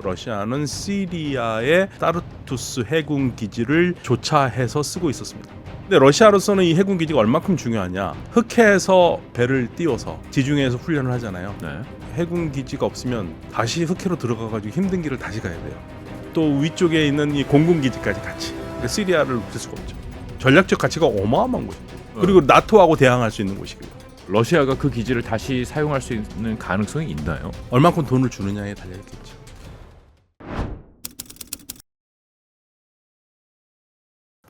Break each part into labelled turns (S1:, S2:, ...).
S1: 러시아는 시리아의 따르투스 해군 기지를 조차해서 쓰고 있었습니다. 근데 러시아로서는 이 해군 기지가 얼마큼 중요하냐? 흑해에서 배를 띄워서 지중해에서 훈련을 하잖아요.
S2: 네.
S1: 해군 기지가 없으면 다시 흑해로 들어가가지고 힘든 길을 다시 가야 돼요. 또 위쪽에 있는 이 공군 기지까지 같이. 그러니까 시리아를 놓칠 수가 없죠. 전략적 가치가 어마어마한 곳이죠. 그리고 나토하고 대항할 수 있는 곳이고요.
S2: 러시아가 그 기지를 다시 사용할 수 있는 가능성이 있나요?
S1: 얼마큼 돈을 주느냐에 달려있겠죠.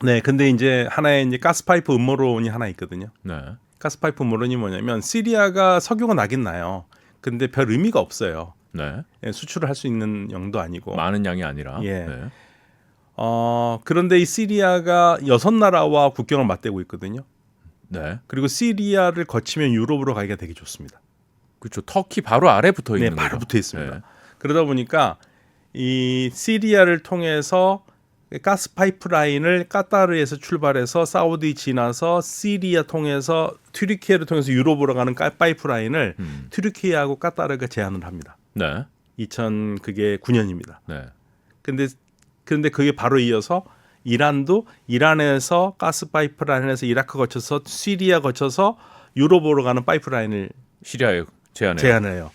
S1: 네, 근데 이제 하나의 이제 가스파이프 음모론이 하나 있거든요.
S2: 네.
S1: 가스파이프 음모론이 뭐냐면 시리아가 석유가 나긴 나요. 근데 별 의미가 없어요.
S2: 네.
S1: 예, 수출을 할 수 있는 영도 아니고.
S2: 많은 양이 아니라.
S1: 예.
S2: 네.
S1: 그런데 이 시리아가 6나라와 국경을 맞대고 있거든요.
S2: 네.
S1: 그리고 시리아를 거치면 유럽으로 가기가 되게 좋습니다.
S2: 그렇죠. 터키 바로 아래 붙어 있는
S1: 네, 바로
S2: 거죠.
S1: 붙어 있습니다.
S2: 네.
S1: 그러다 보니까 이 시리아를 통해서 가스 파이프라인을 까타르에서 출발해서 사우디 지나서 시리아 통해서 튀르키예를 통해서 유럽으로 가는 파이프라인을 튀르키예하고 까타르가 제안을 합니다.
S2: 네.
S1: 2009년입니다.
S2: 네.
S1: 근데 그게 바로 이어서 이란도 이란에서 가스 파이프라인에서 이라크 거쳐서 시리아 거쳐서 유럽으로 가는 파이프라인을
S2: 시리아에 제안해요.
S1: 제안해요.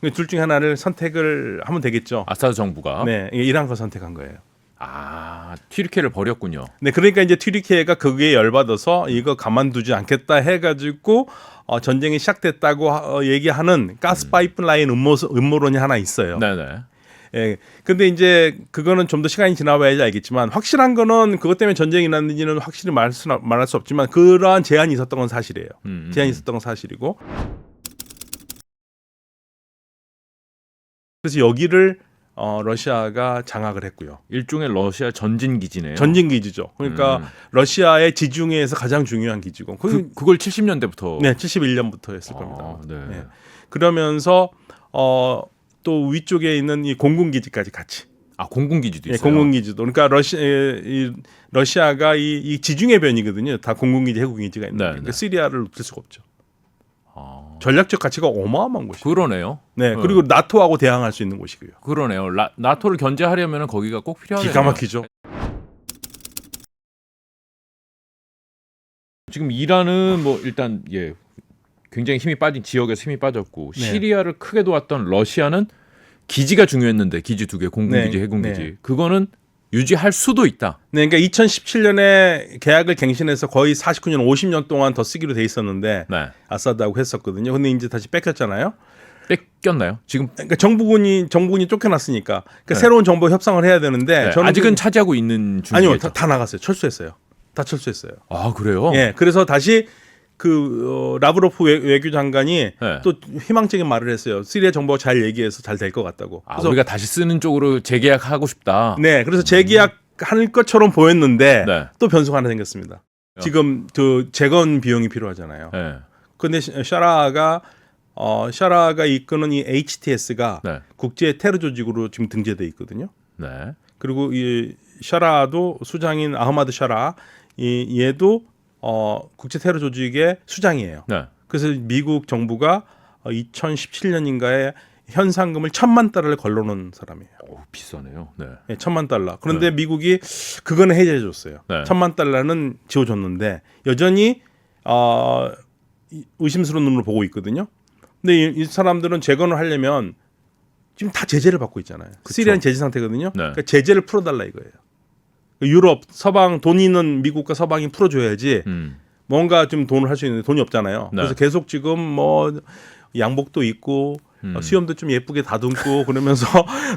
S2: 네.
S1: 둘 중에 하나를 선택을 하면 되겠죠.
S2: 아사드 정부가.
S1: 네, 이란 거 선택한 거예요.
S2: 튀르키예를 버렸군요.
S1: 네, 그러니까 이제 튀르키예가 그게 열받아서 이거 가만두지 않겠다 해가지고 전쟁이 시작됐다고 얘기하는 가스 파이프라인 음모론이 하나 있어요.
S2: 네네.
S1: 예, 근데 이제 그거는 좀 더 시간이 지나봐야지 알겠지만 확실한 거는 그것 때문에 전쟁이 났는지는 확실히 말할 수 없지만 그러한 제한이 있었던 건 사실이에요. 제한이 있었던 건 사실이고. 그래서 여기를 러시아가 장악을 했고요.
S2: 일종의 러시아 전진 기지네요.
S1: 전진 기지죠. 그러니까 러시아의 지중해에서 가장 중요한 기지고.
S2: 그걸 70년대부터.
S1: 네, 71년부터 했을 겁니다.
S2: 네.
S1: 네. 그러면서 또 위쪽에 있는 이 공군 기지까지 같이.
S2: 공군 기지도 있어요.
S1: 공군 기지도. 그러니까 러시아가 이 지중해 변이거든요. 다 공군 기지, 해군 기지가 있는. 그러니까 시리아를 놓칠 수가 없죠. 전략적 가치가 어마어마한 곳이죠.
S2: 그러네요.
S1: 네, 그리고 나토하고 대항할 수 있는 곳이고요.
S2: 그러네요. 나토를 견제하려면 거기가 꼭 필요하네요.
S1: 기가 막히죠.
S2: 지금 이란은 뭐 일단 굉장히 힘이 빠진 지역에서 힘이 빠졌고 시리아를 크게 도왔던 러시아는 기지가 중요했는데 기지 2개, 공군 기지, 해군 기지. 그거는 유지할 수도 있다.
S1: 네, 그러니까 2017년에 계약을 갱신해서 거의 49년, 50년 동안 더 쓰기로 돼 있었는데 아사드하고 했었거든요. 근데 이제 다시 뺏겼잖아요.
S2: 뺏겼나요? 지금
S1: 그러니까 정부군이 쫓겨났으니까 그러니까 새로운 정부 협상을 해야 되는데 저는
S2: 아직은 차지하고 있는 중이죠.
S1: 아니요, 다 나갔어요. 철수했어요. 다 철수했어요.
S2: 그래요?
S1: 예, 그래서 다시 라브로프 외교장관이 또 희망적인 말을 했어요. 시리아 정부가 잘 얘기해서 잘 될 것 같다고.
S2: 그래서 우리가 다시 쓰는 쪽으로 재계약하고 싶다.
S1: 네, 그래서 재계약할 것처럼 보였는데 또 변수가 하나 생겼습니다. 지금 재건 비용이 필요하잖아요. 그런데 샤라가 이끄는 이 HTS가 국제 테러 조직으로 지금 등재돼 있거든요. 그리고 이 샤라도 수장인 아흐마드 샤라 얘도 국제 테러 조직의 수장이에요. 그래서 미국 정부가 2017년인가에 현상금을 $10,000,000를 걸러놓은 사람이에요.
S2: 비싸네요.
S1: 네, $10,000,000. 그런데 미국이 그거는 해제해줬어요. $10,000,000는 지워줬는데 여전히 의심스러운 눈으로 보고 있거든요. 근데 이 사람들은 재건을 하려면 지금 다 제재를 받고 있잖아요. 시리아는 제재 상태거든요. 그러니까 제재를 풀어달라 이거예요. 유럽, 서방 돈 있는 미국과 서방이 풀어줘야지 뭔가 좀 돈을 할 수 있는데 돈이 없잖아요. 그래서 계속 지금 뭐 양복도 입고 수염도 좀 예쁘게 다듬고 그러면서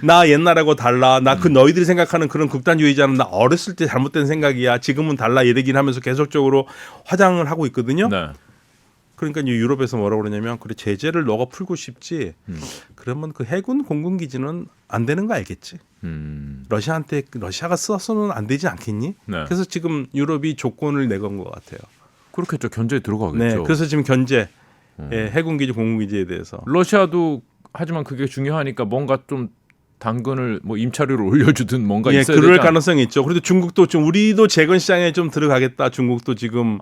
S1: 나 옛날하고 달라. 나 너희들이 생각하는 그런 극단주의자는 나 어렸을 때 잘못된 생각이야. 지금은 달라 이러긴 하면서 계속적으로 화장을 하고 있거든요. 그러니까 유럽에서 뭐라고 그러냐면 그래 제재를 너가 풀고 싶지. 그러면 그 해군 공군 기지는 안 되는 거 알겠지. 러시아가 써서는 안 되지 않겠니? 그래서 지금 유럽이 조건을 내건 것 같아요.
S2: 그렇겠죠. 견제에 들어가겠죠.
S1: 네, 그래서 지금 견제 해군 기지, 공군 기지에 대해서
S2: 러시아도 하지만 그게 중요하니까 뭔가 좀 당근을 뭐 임차료를 올려주든 뭔가
S1: 예,
S2: 있어야
S1: 그럴
S2: 되지
S1: 가능성이 있죠. 그래도 중국도 좀 우리도 재건 시장에 좀 들어가겠다. 중국도 지금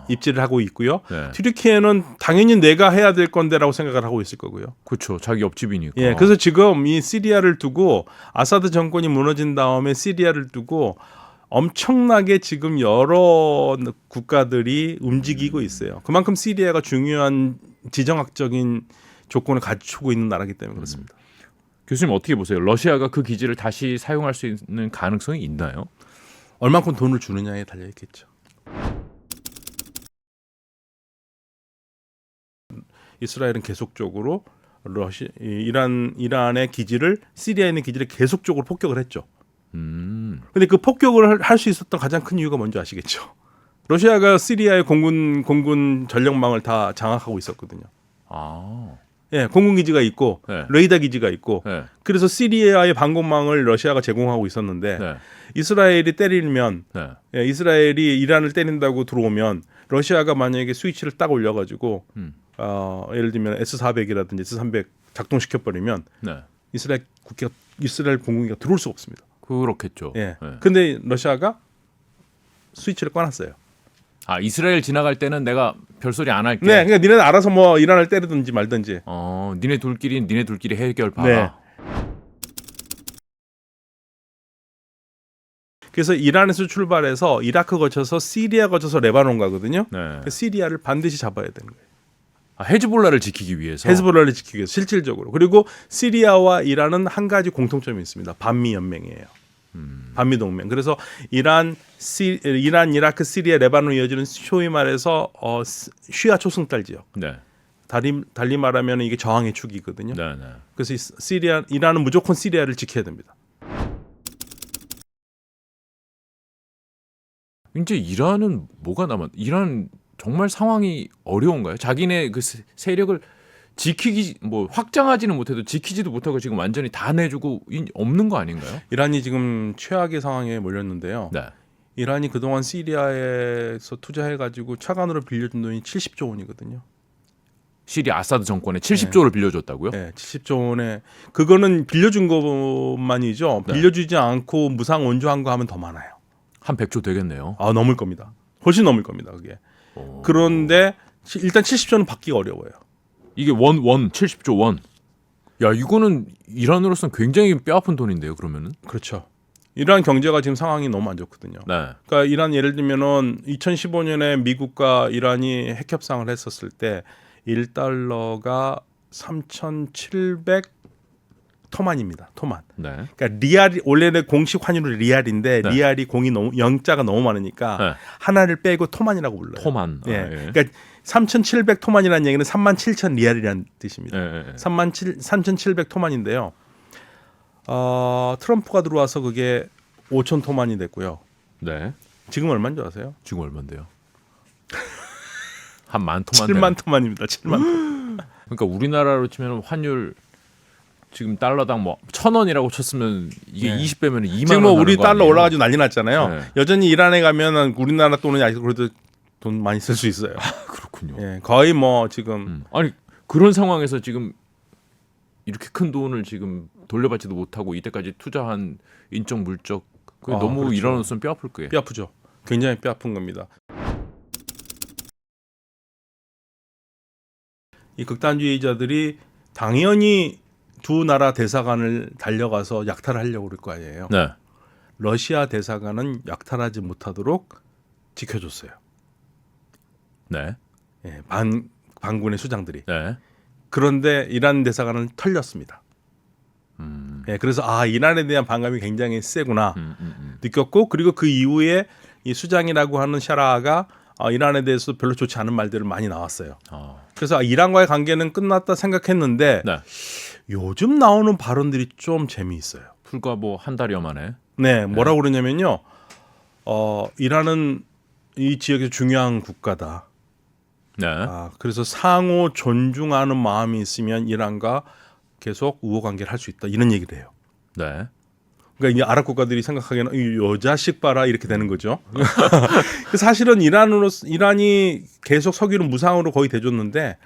S1: 입지를 하고 있고요.
S2: 네.
S1: 튀르키예는 당연히 내가 해야 될 건데라고 생각을 하고 있을 거고요.
S2: 그렇죠. 자기 옆집이니까.
S1: 예, 그래서 지금 이 시리아를 두고 아사드 정권이 무너진 다음에 시리아를 두고 엄청나게 지금 여러 국가들이 움직이고 있어요. 그만큼 시리아가 중요한 지정학적인 조건을 갖추고 있는 나라이기 때문에 그렇습니다.
S2: 교수님 어떻게 보세요? 러시아가 그 기지를 다시 사용할 수 있는 가능성이 있나요?
S1: 얼만큼 돈을 주느냐에 달려 있겠죠. 이스라엘은 계속적으로 이란의 기지를 시리아에 있는 기지를 계속적으로 폭격을 했죠. 근데 그 폭격을 할 수 있었던 가장 큰 이유가 뭔지 아시겠죠? 러시아가 시리아의 공군 전력망을 다 장악하고 있었거든요.
S2: 아,
S1: 예, 공군 기지가 있고
S2: 네.
S1: 레이더 기지가 있고
S2: 네.
S1: 그래서 시리아의 방공망을 러시아가 제공하고 있었는데
S2: 네.
S1: 이스라엘이 때리면
S2: 네.
S1: 예, 이스라엘이 이란을 때린다고 들어오면 러시아가 만약에 스위치를 딱 올려가지고 예를 들면 S-400이라든지 S-300 작동시켜 버리면
S2: 네.
S1: 이스라엘 공군기가 들어올 수가 없습니다.
S2: 그렇겠죠.
S1: 예.
S2: 네.
S1: 근데 러시아가 스위치를 꺼놨어요.
S2: 아, 이스라엘 지나갈 때는 내가 별소리 안 할게.
S1: 네, 그러니까 니네는 알아서 뭐 이란을 때리든지 말든지.
S2: 니네 둘끼리 해결 봐라.
S1: 네. 그래서 이란에서 출발해서 이라크 거쳐서 시리아 거쳐서 레바논 가거든요.
S2: 네.
S1: 시리아를 반드시 잡아야 되는 거예요.
S2: 아, 헤즈볼라를 지키기 위해서.
S1: 헤즈볼라를 지키기 위해서 실질적으로. 그리고 시리아와 이란은 한 가지 공통점이 있습니다. 반미 연맹이에요. 반미 동맹. 그래서 이란, 이라크, 시리아, 레바논 이어지는 소위 말해서 시아 초승달 지역.
S2: 네.
S1: 달리 말하면 이게 저항의 축이거든요.
S2: 네, 네.
S1: 그래서 이란은 무조건 시리아를 지켜야 됩니다.
S2: 이제 이란은 뭐가 남았? 이란 정말 상황이 어려운가요? 자기네 그 세력을 확장하지는 못해도 지키지도 못하고 지금 완전히 다 내주고 없는 거 아닌가요?
S1: 이란이 지금 최악의 상황에 몰렸는데요.
S2: 네.
S1: 이란이 그동안 시리아에서 투자해가지고 차관으로 빌려준 돈이 70조 원이거든요.
S2: 시리아 아사드 정권에 70조를 빌려줬다고요?
S1: 네, 70조 원에 그거는 빌려준 것만이죠.
S2: 네.
S1: 빌려주지 않고 무상 원조한 거 하면 더 많아요.
S2: 한 100조 되겠네요.
S1: 아, 넘을 겁니다. 훨씬 넘을 겁니다. 그게. 그런데 일단 70조는 받기가 어려워요.
S2: 이게 원 70조 원. 야, 이거는 이란으로서는 굉장히 뼈아픈 돈인데요. 그러면은.
S1: 그렇죠. 이란 경제가 지금 상황이 너무 안 좋거든요.
S2: 네.
S1: 그러니까 이란 예를 들면은 2015년에 미국과 이란이 핵 협상을 했었을 때 1달러가 3,700 토만입니다. 토만.
S2: 네.
S1: 그러니까 리알이 원래는 공식 환율은 리알인데
S2: 네.
S1: 리알이 공이 너무 영자가 너무 많으니까
S2: 네.
S1: 하나를 빼고 토만이라고 불러요.
S2: 토만.
S1: 예.
S2: 아, 예.
S1: 그러니까 3,700 토만이라는 얘기는 37,000 리알이라는 뜻입니다.
S2: 예.
S1: 3,700 토만인데요. 트럼프가 들어와서 그게 5,000 토만이 됐고요.
S2: 네.
S1: 지금 얼마인 줄 아세요?
S2: 지금 얼마인데요? 한 만 토만.
S1: 7만 토만입니다. 7만 토만.
S2: 그러니까 우리나라로 치면 환율 지금 달러당 뭐 1,000원이라고 쳤으면 이게
S1: 네.
S2: 20배면 2만 원.
S1: 지금 뭐 우리 달러
S2: 아니에요?
S1: 올라가지고 난리 났잖아요.
S2: 네.
S1: 여전히 이란에 가면 우리나라 돈은 아직 그래도 돈 많이 쓸 수 있어요.
S2: 그렇군요.
S1: 예, 거의 뭐 지금
S2: 아니 그런 상황에서 지금 이렇게 큰 돈을 지금 돌려받지도 못하고 이때까지 투자한 인적 물적 그게 너무
S1: 그렇죠.
S2: 이란으로서는 뼈 아플 거예요.
S1: 뼈 아프죠. 굉장히 뼈 아픈 겁니다. 이 극단주의자들이 당연히 두 나라 대사관을 달려가서 약탈하려고 그럴 거 아니에요.
S2: 네.
S1: 러시아 대사관은 약탈하지 못하도록 지켜줬어요.
S2: 네.
S1: 예, 반군의 수장들이.
S2: 네.
S1: 그런데 이란 대사관은 털렸습니다. 예, 그래서 이란에 대한 반감이 굉장히 세구나 느꼈고 그리고 그 이후에 이 수장이라고 하는 샤라가 이란에 대해서 별로 좋지 않은 말들을 많이 나왔어요. 그래서 이란과의 관계는 끝났다 생각했는데
S2: 네.
S1: 요즘 나오는 발언들이 좀 재미있어요.
S2: 불과 뭐 한 달여 만에.
S1: 네, 뭐라고 그러냐면요. 이란은 이 지역에서 중요한 국가다.
S2: 네.
S1: 그래서 상호 존중하는 마음이 있으면 이란과 계속 우호 관계를 할 수 있다. 이런 얘기를 해요.
S2: 네.
S1: 그러니까 이제 아랍 국가들이 생각하기에는 이 여자식 봐라 이렇게 되는 거죠. 사실은 이란이 계속 석유를 무상으로 거의 대줬는데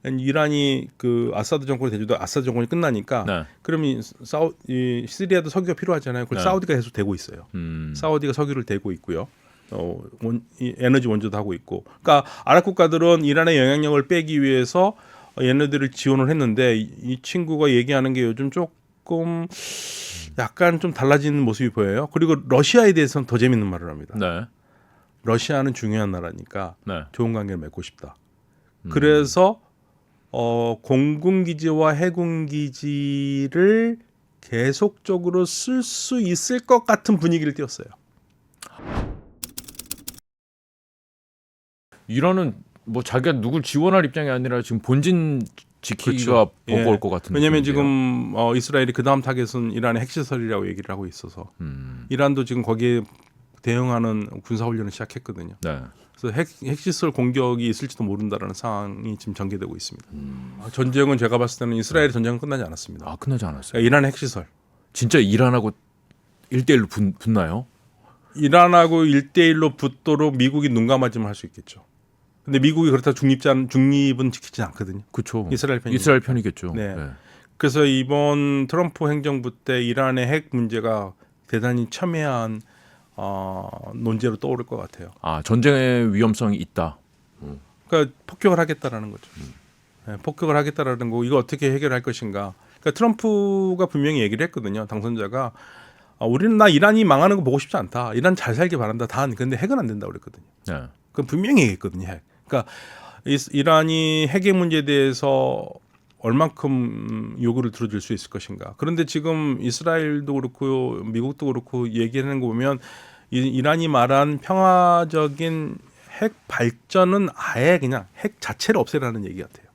S1: 이란이 그 아사드 정권이 되지도 아사드 정권이 끝나니까
S2: 네.
S1: 그러면 이 시리아도 석유가 필요하잖아요. 그걸
S2: 네.
S1: 사우디가 계속 대고 있어요. 사우디가 석유를 대고 있고요. 이 에너지 원조도 하고 있고. 그러니까 아랍 국가들은 이란의 영향력을 빼기 위해서 얘네들을 지원을 했는데 이 친구가 얘기하는 게 요즘 조금 약간 좀 달라지는 모습이 보여요. 그리고 러시아에 대해서는 더 재밌는 말을 합니다.
S2: 네.
S1: 러시아는 중요한 나라니까
S2: 네.
S1: 좋은 관계를 맺고 싶다. 그래서 공군기지와 해군기지를 계속적으로 쓸 수 있을 것 같은 분위기를 띄웠어요.
S2: 이란은 뭐 자기가 누굴 지원할 입장이 아니라 지금 본진 지키기가
S1: 그렇죠.
S2: 버거울 것 같은
S1: 왜냐하면
S2: 느낌인데요.
S1: 지금 이스라엘이 그 다음 타겟은 이란의 핵시설이라고 얘기를 하고 있어서 이란도 지금 거기에 대응하는 군사훈련을 시작했거든요.
S2: 네.
S1: 그래서 핵시설 공격이 있을지도 모른다라는 상황이 지금 전개되고 있습니다. 전쟁은 제가 봤을 때는 이스라엘 전쟁은 끝나지 않았습니다.
S2: 아 끝나지 않았어요.
S1: 그러니까 이란 핵시설.
S2: 진짜 이란하고 1대1로 붙나요?
S1: 이란하고 1대1로 붙도록 미국이 눈 감아주면 할 수 있겠죠. 근데 미국이 그렇다 중립은 지키지 않거든요.
S2: 그렇죠.
S1: 이스라엘 편이.
S2: 이스라엘 편이겠죠.
S1: 네.
S2: 네.
S1: 그래서 이번 트럼프 행정부 때 이란의 핵 문제가 대단히 첨예한 논제로 떠오를 것 같아요.
S2: 아 전쟁의 위험성이 있다.
S1: 그러니까 폭격을 하겠다라는 거죠. 네, 폭격을 하겠다라는 거 이거 어떻게 해결할 것인가. 그러니까 트럼프가 분명히 얘기를 했거든요. 당선자가 우리는 나 이란이 망하는 거 보고 싶지 않다. 이란 잘 살길 바란다. 단 근데 핵은 안 된다 그랬거든요.
S2: 네.
S1: 그건 분명히 얘기했거든요. 핵. 그러니까 이란이 핵의 문제에 대해서 얼만큼 요구를 들어줄 수 있을 것인가. 그런데 지금 이스라엘도 그렇고 미국도 그렇고 얘기하는 거 보면 이란이 말한 평화적인 핵 발전은 아예 그냥 핵 자체를 없애라는 얘기 같아요.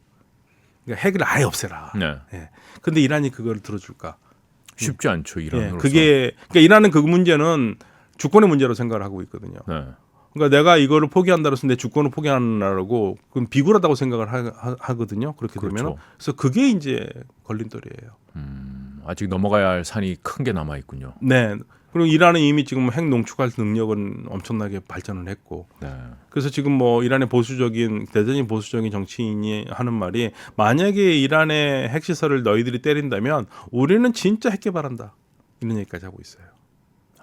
S1: 그러니까 핵을 아예 없애라.
S2: 네.
S1: 예. 근데 이란이 그걸 들어주까?
S2: 쉽지 않죠 이란으로서.
S1: 예. 그러니까 이란은 그 문제는 주권의 문제로 생각을 하고 있거든요.
S2: 네.
S1: 그러니까 내가 이거를 포기한다고 해서 내 주권을 포기하느라고 그럼 비굴하다고 생각을 하거든요. 그렇게 되면
S2: 그렇죠.
S1: 그래서 그게 이제 걸림돌이에요.
S2: 아직 넘어가야 할 산이 큰 게 남아 있군요.
S1: 네. 그리고 이란은 이미 지금 핵 농축할 능력은 엄청나게 발전을 했고,
S2: 네.
S1: 그래서 지금 뭐 이란의 대단히 보수적인 정치인이 하는 말이 만약에 이란의 핵시설을 너희들이 때린다면 우리는 진짜 핵 개발한다 이런 얘기까지 하고 있어요.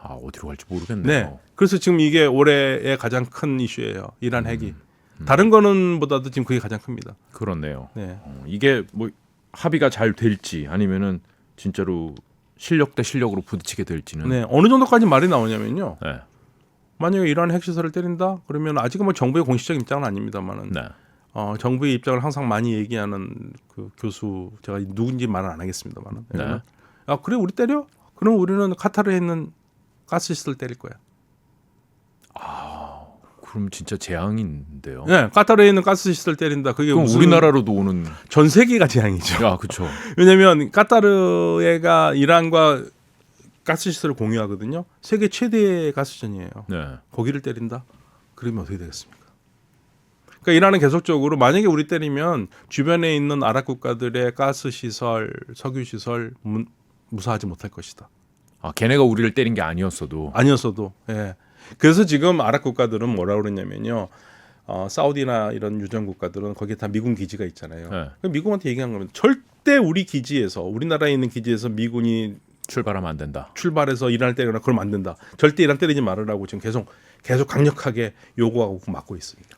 S2: 아 어디로 갈지 모르겠네요.
S1: 네. 그래서 지금 이게 올해의 가장 큰 이슈예요. 이란 핵이. 다른 거는 보다도 지금 그게 가장 큽니다.
S2: 그렇네요.
S1: 네.
S2: 이게 뭐 합의가 잘 될지 아니면은 진짜로 실력 대 실력으로 부딪히게 될지는.
S1: 네. 어느 정도까지 말이 나오냐면요.
S2: 네.
S1: 만약에 이란 핵시설을 때린다? 그러면 아직은 뭐 정부의 공식적인 입장은 아닙니다만은
S2: 네.
S1: 정부의 입장을 항상 많이 얘기하는 그 교수 제가 누군지 말은 안 하겠습니다만은.
S2: 네.
S1: 그래 우리 때려? 그럼 우리는 카타르에 있는 가스시설 때릴 거야.
S2: 그럼 진짜 재앙인데요.
S1: 네, 카타르에 있는 가스시설 때린다. 그게
S2: 그럼
S1: 무슨
S2: 우리나라로도 오는.
S1: 전 세계가 재앙이죠.
S2: 야, 그렇죠.
S1: 왜냐하면 카타르가 이란과 가스시설을 공유하거든요. 세계 최대의 가스전이에요.
S2: 네.
S1: 거기를 때린다? 그러면 어떻게 되겠습니까? 그러니까 이란은 계속적으로 만약에 우리 때리면 주변에 있는 아랍 국가들의 가스시설, 석유시설 무사하지 못할 것이다.
S2: 아, 걔네가 우리를 때린 게 아니었어도.
S1: 아니었어도. 예. 그래서 지금 아랍 국가들은 뭐라고 그러냐면요. 사우디나 이런 유전 국가들은 거기에 다 미군 기지가 있잖아요.
S2: 네.
S1: 미국한테 얘기한 겁니다. 절대 우리 기지에서 우리나라에 있는 기지에서 미군이
S2: 출발하면 안 된다.
S1: 출발해서 이란을 때리거나 그러면 안 된다. 절대 이란 때리지 말으라고 지금 계속 강력하게 요구하고 막고 있습니다.